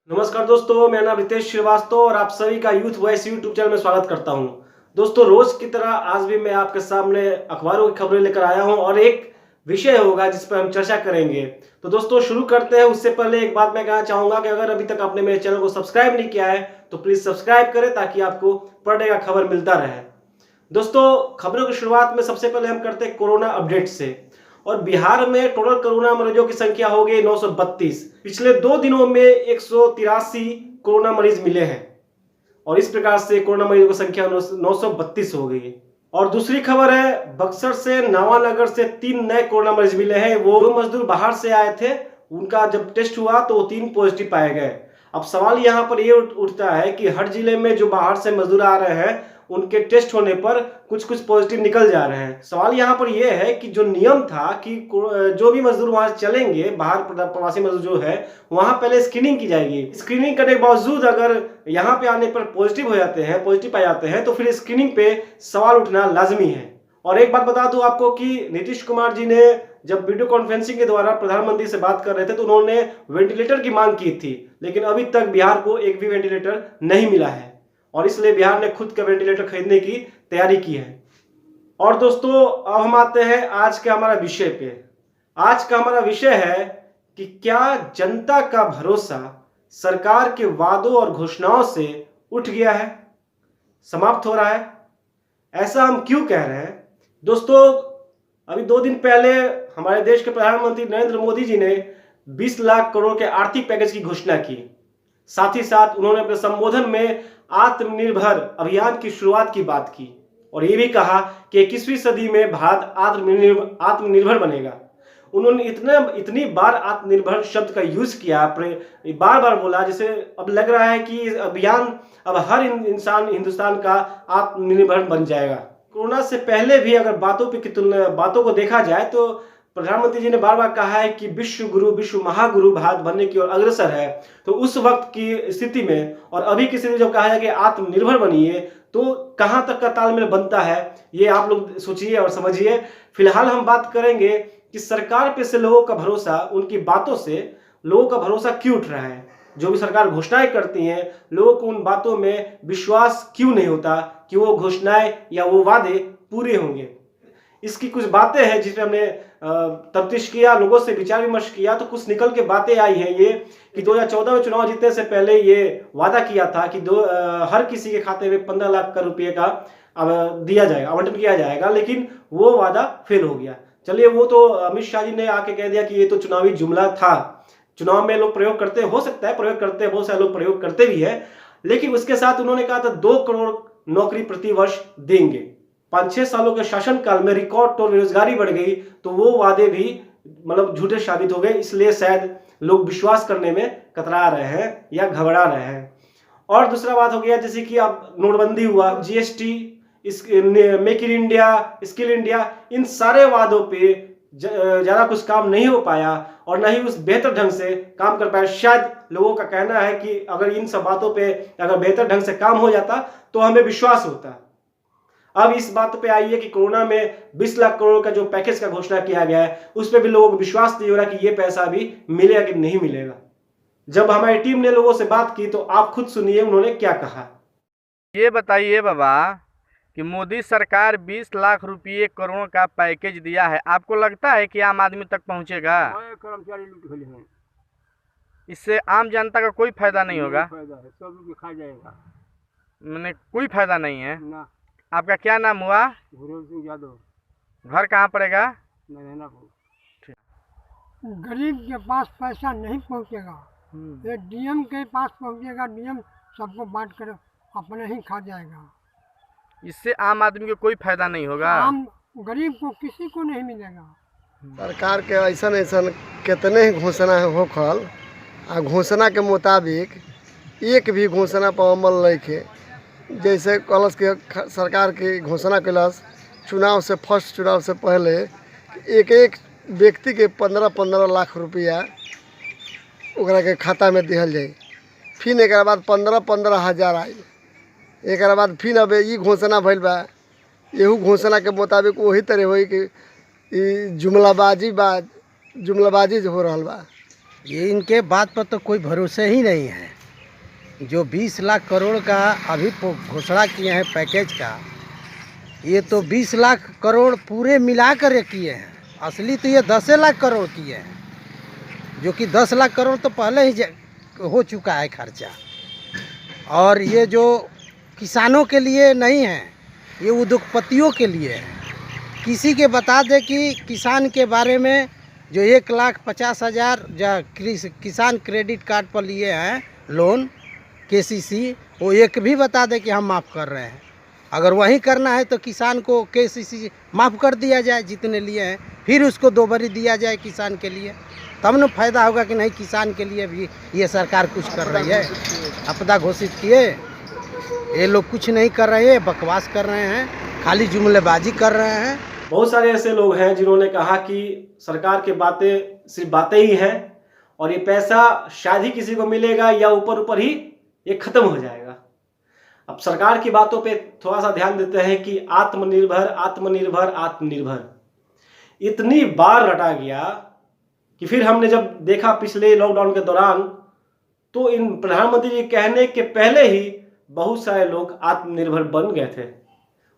नमस्कार दोस्तों, मेरा नाम रितेश श्रीवास्तव और आप सभी का यूथ वॉइस यूट्यूब चैनल में स्वागत करता हूं। दोस्तों, रोज की तरह आज भी मैं आपके सामने अखबारों की खबरें लेकर आया हूं और एक विषय होगा जिस पर हम चर्चा करेंगे। तो दोस्तों शुरू करते हैं। उससे पहले एक बात मैं कहना चाहूंगा कि अगर अभी तक आपने मेरे चैनल को सब्सक्राइब नहीं किया है तो प्लीज सब्सक्राइब करें ताकि आपको पर डे का खबर मिलता रहे। दोस्तों, खबरों की शुरुआत में सबसे पहले हम करते हैं कोरोना अपडेट से। और बिहार में टोटल कोरोना मरीजों की संख्या हो गई 932। पिछले 2 दिनों में 183 कोरोना मरीज मिले हैं और इस प्रकार से कोरोना मरीजों की संख्या 932 हो गई। और दूसरी खबर है, बक्सर से नावानगर से 3 नए कोरोना मरीज मिले हैं। वो 2 मजदूर बाहर से आए थे, उनका जब टेस्ट हुआ तो वो 3 पॉजिटिव पाए गए। अब सवाल यहाँ पर ये उठता है कि हर जिले में जो बाहर से मजदूर आ रहे हैं उनके टेस्ट होने पर कुछ कुछ पॉजिटिव निकल जा रहे हैं। सवाल यहाँ पर यह है कि जो नियम था कि जो भी मजदूर वहां चलेंगे, बाहर प्रवासी मजदूर जो है, वहां पहले स्क्रीनिंग की जाएगी। स्क्रीनिंग करने के बावजूद अगर यहाँ पे आने पर पॉजिटिव हो जाते हैं, पॉजिटिव पाए जाते हैं, तो फिर स्क्रीनिंग पे सवाल उठना लाजमी है। और एक बात बता दूं आपको कि नीतीश कुमार जी ने जब वीडियो कॉन्फ्रेंसिंग के द्वारा प्रधानमंत्री से बात कर रहे थे तो उन्होंने वेंटिलेटर की मांग की थी, लेकिन अभी तक बिहार को एक भी वेंटिलेटर नहीं मिला है और इसलिए बिहार ने खुद का वेंटिलेटर खरीदने की तैयारी की है। और दोस्तों, अब हम आते हैं आज के हमारा विषय पे। आज का हमारा विषय है कि क्या जनता का भरोसा सरकार के वादों और घोषणाओं से उठ गया है, समाप्त हो रहा है। ऐसा हम क्यों कह रहे हैं? दोस्तों, अभी 2 दिन पहले हमारे देश के प्रधानमंत्री नरेंद्र मोदी जी ने 20 लाख करोड़ के आर्थिक पैकेज की घोषणा की। साथ ही साथ उन्होंने अपने संबोधन में आत्मनिर्भर अभियान की शुरुआत की बात की और ये भी कहा कि 21वीं सदी में भारत आत्मनिर्भर बनेगा। उन्होंने इतनी बार आत्मनिर्भर शब्द का यूज किया, बार बार बोला, जिसे अब लग रहा है कि अभियान अब हर इंसान हिंदुस्तान का आत्मनिर्भर बन जाएगा। कोरोना से पहले भी अगर बातों को देखा जाए तो प्रधानमंत्री जी ने बार बार कहा है कि विश्व गुरु, विश्व महागुरु भारत बनने की ओर अग्रसर है। तो उस वक्त की स्थिति में और अभी की स्थिति में जब कहा जाए कि आत्मनिर्भर बनिए, तो कहां तक का तालमेल बनता है, ये आप लोग सोचिए और समझिए। फिलहाल हम बात करेंगे कि सरकार पे से लोगों का भरोसा, उनकी बातों से लोगों का भरोसा क्यों उठ रहा है। जो भी सरकार घोषणाएं करती हैं, लोगों को उन बातों में विश्वास क्यों नहीं होता कि वो घोषणाएं या वो वादे पूरे होंगे। इसकी कुछ बातें हैं जिसमें हमने तफ्तीश किया, लोगों से विचार विमर्श किया, तो कुछ निकल के बातें आई हैं ये कि 2014 में चुनाव जीतने से पहले ये वादा किया था कि हर किसी के खाते में 15 लाख रुपए का दिया जाएगा, आवंटन किया जाएगा, लेकिन वो वादा फेल हो गया। चलिए, वो तो अमित शाह जी ने आके कह दिया कि ये तो चुनावी जुमला था। चुनाव में लोग प्रयोग करते, हो सकता है प्रयोग करते, बहुत सारे लोग प्रयोग करते भी है, लेकिन उसके साथ उन्होंने कहा था 2 करोड़ नौकरी प्रति वर्ष देंगे। 5-6 सालों के शासनकाल में रिकॉर्ड तौर बेरोजगारी बढ़ गई, तो वो वादे भी मतलब झूठे साबित हो गए। इसलिए शायद लोग विश्वास करने में कतरा रहे हैं या घबरा रहे हैं। और दूसरा बात हो गया, जैसे कि अब नोटबंदी हुआ, GST, make in India, skill India, इन सारे वादों पे ज्यादा कुछ काम नहीं हो पाया और ना ही उस बेहतर ढंग से काम कर पाया। शायद लोगों का कहना है कि अगर इन सब बातों पे अगर बेहतर ढंग से काम हो जाता तो हमें विश्वास होता। अब इस बात पे आई है कि कोरोना में 20 लाख करोड़ का जो पैकेज का घोषणा किया गया है, उस पर भी लोगों को विश्वास नहीं हो रहा कि ये पैसा भी मिलेगा कि नहीं मिलेगा। जब हमारी टीम ने लोगों से बात की तो आप खुद सुनिए उन्होंने क्या कहा। ये बताइए बाबा कि मोदी सरकार 20 लाख रुपये करोड़ का पैकेज दिया है, आपको लगता है कि आम आदमी तक पहुंचेगा? कर्मचारी लूट गए हैं। इससे आम जनता का कोई फायदा नहीं होगा? फायदा है, सब लोग खा जाएगा। मैंने कोई फायदा नहीं है ना। आपका क्या नाम हुआ? गुरु सिंह यादव, घर कहाँ पड़ेगा? नारायणपुर। गरीब के पास पैसा नहीं पहुंचेगा, ये डीएम के पास पहुंचेगा। डीएम सबको बांट कर अपने ही खा जाएगा। इससे आम आदमी को कोई फायदा नहीं होगा? आम गरीब को किसी को नहीं मिलेगा। सरकार के ऐसा कितने घोषणा होखल आ घोषणा के मुताबिक एक भी घोषणा पर अमल नहीं। जैसे कलश के सरकार की घोषणा कैलस फर्स्ट चुनाव से पहले एक व्यक्ति के 15-15 लाख रुपया ओकरा के खाता में दिहल जाए। फिर एक बाद 15-15 हज़ार आई। एक बाद फिर अब ये घोषणा भइल बा। यहू घोषणा के मुताबिक वही तरह हो कि जुमलाबाजी हो रहा बा। ये इनके बात पर तो कोई भरोसे ही नहीं है। जो 20 लाख करोड़ का अभी घोषणा किए हैं पैकेज का, ये तो 20 लाख करोड़ पूरे मिला कर किए हैं। असली तो ये 10 लाख करोड़ किए हैं, जो कि 10 लाख करोड़ तो पहले ही हो चुका है खर्चा। और ये जो किसानों के लिए नहीं है, ये उद्योगपतियों के लिए है। किसी के बता दे कि किसान के बारे में जो 1,50,000 किसान क्रेडिट कार्ड पर लिए हैं लोन KCC, वो एक भी बता दे कि हम माफ़ कर रहे हैं। अगर वही करना है तो किसान को KCC माफ़ कर दिया जाए जितने लिए हैं, फिर उसको 2 बारी दिया जाए किसान के लिए, तब न फायदा होगा कि नहीं किसान के लिए भी ये सरकार कुछ कर रही है। आपदा घोषित किए, ये लोग कुछ नहीं कर रहे हैं, बकवास कर रहे हैं, खाली जुमलेबाजी कर रहे हैं। बहुत सारे ऐसे लोग हैं जिन्होंने कहा कि सरकार की बातें सिर्फ बातें ही हैं और ये पैसा शायद ही किसी को मिलेगा या ऊपर ऊपर ही ये खत्म हो जाएगा। अब सरकार की बातों पे थोड़ा सा ध्यान देते हैं कि आत्मनिर्भर आत्मनिर्भर आत्मनिर्भर इतनी बार रटा गया कि फिर हमने जब देखा पिछले लॉकडाउन के दौरान, तो इन प्रधानमंत्री जी कहने के पहले ही बहुत सारे लोग आत्मनिर्भर बन गए थे।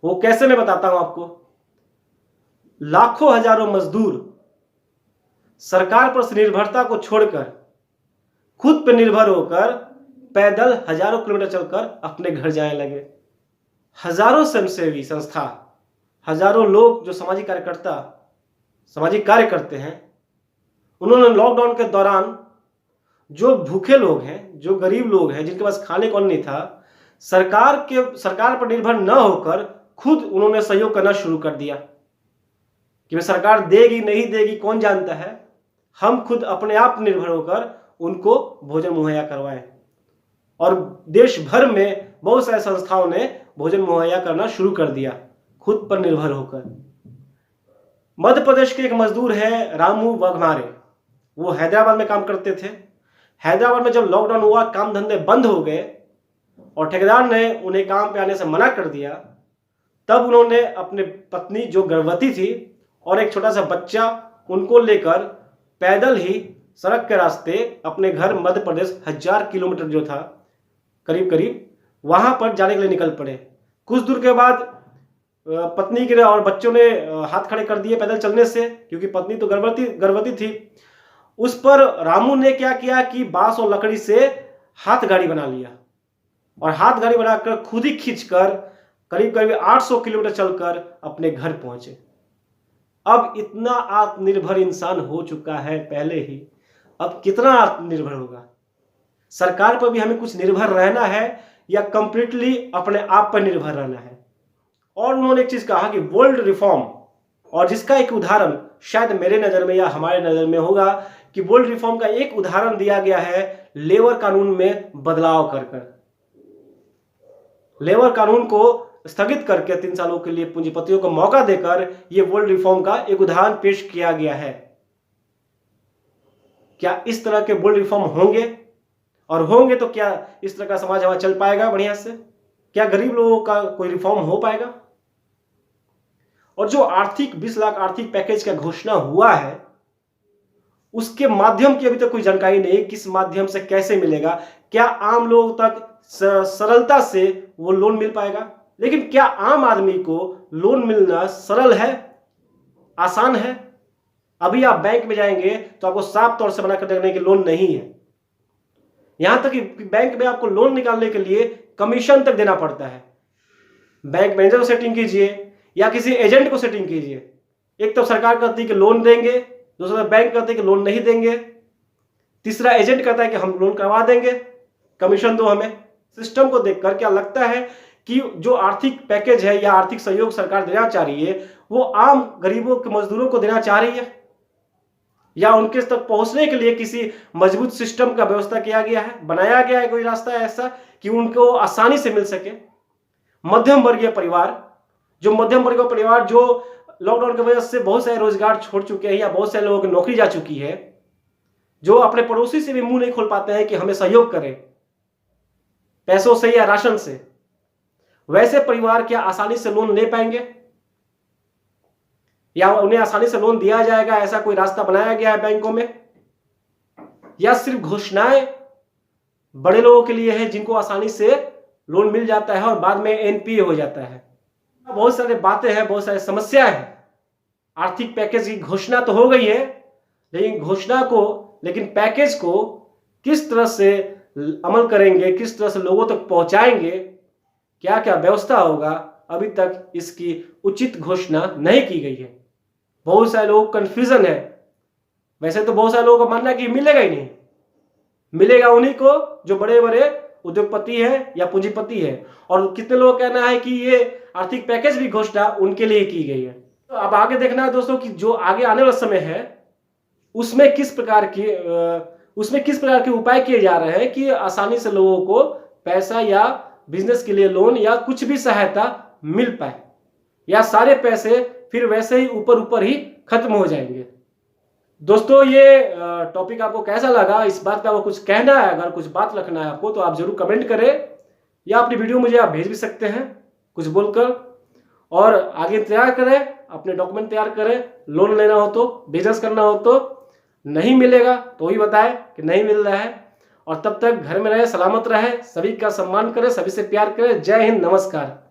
वो कैसे, मैं बताता हूं आपको। लाखों हजारों मजदूर सरकार पर निर्भरता को छोड़कर खुद पर निर्भर होकर पैदल हजारों किलोमीटर चलकर अपने घर जाने लगे। हजारों स्वयंसेवी संस्था, हजारों लोग जो सामाजिक कार्यकर्ता सामाजिक कार्य करते हैं, उन्होंने लॉकडाउन के दौरान जो भूखे लोग हैं, जो गरीब लोग हैं, जिनके पास खाने को नहीं था, सरकार पर निर्भर न होकर खुद उन्होंने सहयोग करना शुरू कर दिया कि सरकार देगी नहीं देगी कौन जानता है, हम खुद अपने आप निर्भर होकर उनको भोजन मुहैया करवाएं। और देश भर में बहुत सारी संस्थाओं ने भोजन मुहैया करना शुरू कर दिया खुद पर निर्भर होकर। मध्य प्रदेश के एक मजदूर है रामू वघमारे, वो हैदराबाद में काम करते थे। हैदराबाद में जब लॉकडाउन हुआ, काम धंधे बंद हो गए और ठेकेदार ने उन्हें काम पे आने से मना कर दिया, तब उन्होंने अपने पत्नी जो गर्भवती थी और एक छोटा सा बच्चा, उनको लेकर पैदल ही सड़क के रास्ते अपने घर मध्य प्रदेश 1000 किलोमीटर जो था करीब करीब, वहां पर जाने के लिए निकल पड़े। कुछ दूर के बाद पत्नी के और बच्चों ने हाथ खड़े कर दिए पैदल चलने से, क्योंकि पत्नी तो गर्भवती थी। उस पर रामू ने क्या किया कि बांस और लकड़ी से हाथ गाड़ी बना लिया और हाथ गाड़ी बनाकर खुद ही खींचकर करीब करीब 800 किलोमीटर चलकर अपने घर पहुंचे। अब इतना आत्मनिर्भर इंसान हो चुका है पहले ही, अब कितना आत्मनिर्भर होगा। सरकार पर भी हमें कुछ निर्भर रहना है या कंप्लीटली अपने आप पर निर्भर रहना है। और उन्होंने एक चीज कहा कि वर्ल्ड रिफॉर्म, और जिसका एक उदाहरण शायद मेरे नजर में या हमारे नजर में होगा कि वर्ल्ड रिफॉर्म का एक उदाहरण दिया गया है लेबर कानून में बदलाव कर लेबर कानून को स्थगित करके 3 सालों के लिए पूंजीपतियों को मौका देकर यह वर्ल्ड रिफॉर्म का एक उदाहरण पेश किया गया है। क्या इस तरह के वर्ल्ड रिफॉर्म होंगे? और होंगे तो क्या इस तरह का समाज हमारा चल पाएगा बढ़िया से? क्या गरीब लोगों का कोई रिफॉर्म हो पाएगा? और जो 20 लाख आर्थिक पैकेज का घोषणा हुआ है, उसके माध्यम की अभी तक कोई जानकारी नहीं, किस माध्यम से कैसे मिलेगा, क्या आम लोगों तक सरलता से वो लोन मिल पाएगा? लेकिन क्या आम आदमी को लोन मिलना सरल है, आसान है? अभी आप बैंक में जाएंगे तो आपको साफ तौर से मना कर देने की लोन नहीं है। यहां तक कि बैंक में आपको लोन निकालने के लिए कमीशन तक देना पड़ता है। बैंक मैनेजर को सेटिंग कीजिए या किसी एजेंट को सेटिंग कीजिए। एक तो सरकार कहती है कि लोन देंगे, दूसरा बैंक कहते हैं कि लोन नहीं देंगे, तीसरा एजेंट कहता है कि हम लोन करवा देंगे, कमीशन दो हमें। सिस्टम को देखकर क्या लगता है कि जो आर्थिक पैकेज है या आर्थिक सहयोग सरकार देना चाह रही है, वो आम गरीबों के मजदूरों को देना चाह रही है, या उनके तक पहुंचने के लिए किसी मजबूत सिस्टम का व्यवस्था किया गया है, बनाया गया है कोई रास्ता ऐसा कि उनको आसानी से मिल सके? मध्यम वर्गीय परिवार जो लॉकडाउन की वजह से बहुत सारे रोजगार छोड़ चुके हैं या बहुत सारे लोगों की नौकरी जा चुकी है, जो अपने पड़ोसी से भी मुंह नहीं खोल पाते हैं कि हमें सहयोग करें पैसों से या राशन से, वैसे परिवार क्या आसानी से लोन ले पाएंगे? या उन्हें आसानी से लोन दिया जाएगा? ऐसा कोई रास्ता बनाया गया है बैंकों में? या सिर्फ घोषणाएं बड़े लोगों के लिए है जिनको आसानी से लोन मिल जाता है और बाद में एनपीए हो जाता है? बहुत सारी बातें हैं, बहुत सारी समस्या है। आर्थिक पैकेज की घोषणा तो हो गई है, लेकिन पैकेज को किस तरह से अमल करेंगे, किस तरह से लोगों तक पहुंचाएंगे, क्या क्या व्यवस्था होगा, अभी तक इसकी उचित घोषणा नहीं की गई है। बहुत सारे लोग कंफ्यूजन है। वैसे तो बहुत सारे लोगों का मानना है कि मिलेगा ही नहीं, मिलेगा उन्हीं को जो बड़े बड़े उद्योगपति है या पूंजीपति है। और कितने लोगों का कहना है कि ये आर्थिक पैकेज भी घोषणा उनके लिए की गई है। तो अब आगे देखना है दोस्तों कि जो आगे आने वाला समय है उसमें किस प्रकार के उपाय किए जा रहे हैं कि आसानी से लोगों को पैसा या बिजनेस के लिए लोन या कुछ भी सहायता मिल पाए, या सारे पैसे फिर वैसे ही ऊपर ही खत्म हो जाएंगे। दोस्तों ये टॉपिक आपको कैसा लगा, इस बात पे आपको कुछ कहना है, अगर कुछ बात रखना है आपको तो आप जरूर कमेंट करें, या अपनी वीडियो मुझे आप भेज भी सकते हैं कुछ बोलकर। और आगे तैयार करें, अपने डॉक्यूमेंट तैयार करें। लोन लेना हो तो, बिजनेस करना हो तो, नहीं मिलेगा तो ही बताएं कि नहीं मिल रहा है। और तब तक घर में रहे, सलामत रहे, सभी का सम्मान करें, सभी से प्यार करें। जय हिंद, नमस्कार।